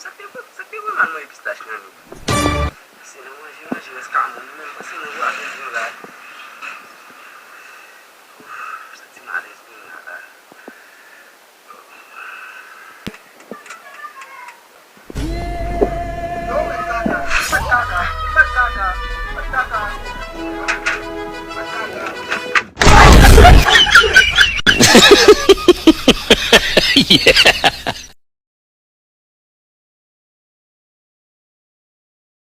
Sa pe wèman mwen pistache nan mi. Se nan manje eskamon, mwen pa se nan wak gen zyon la. Sa ti malez mwen la. No, Magdada. Yeah.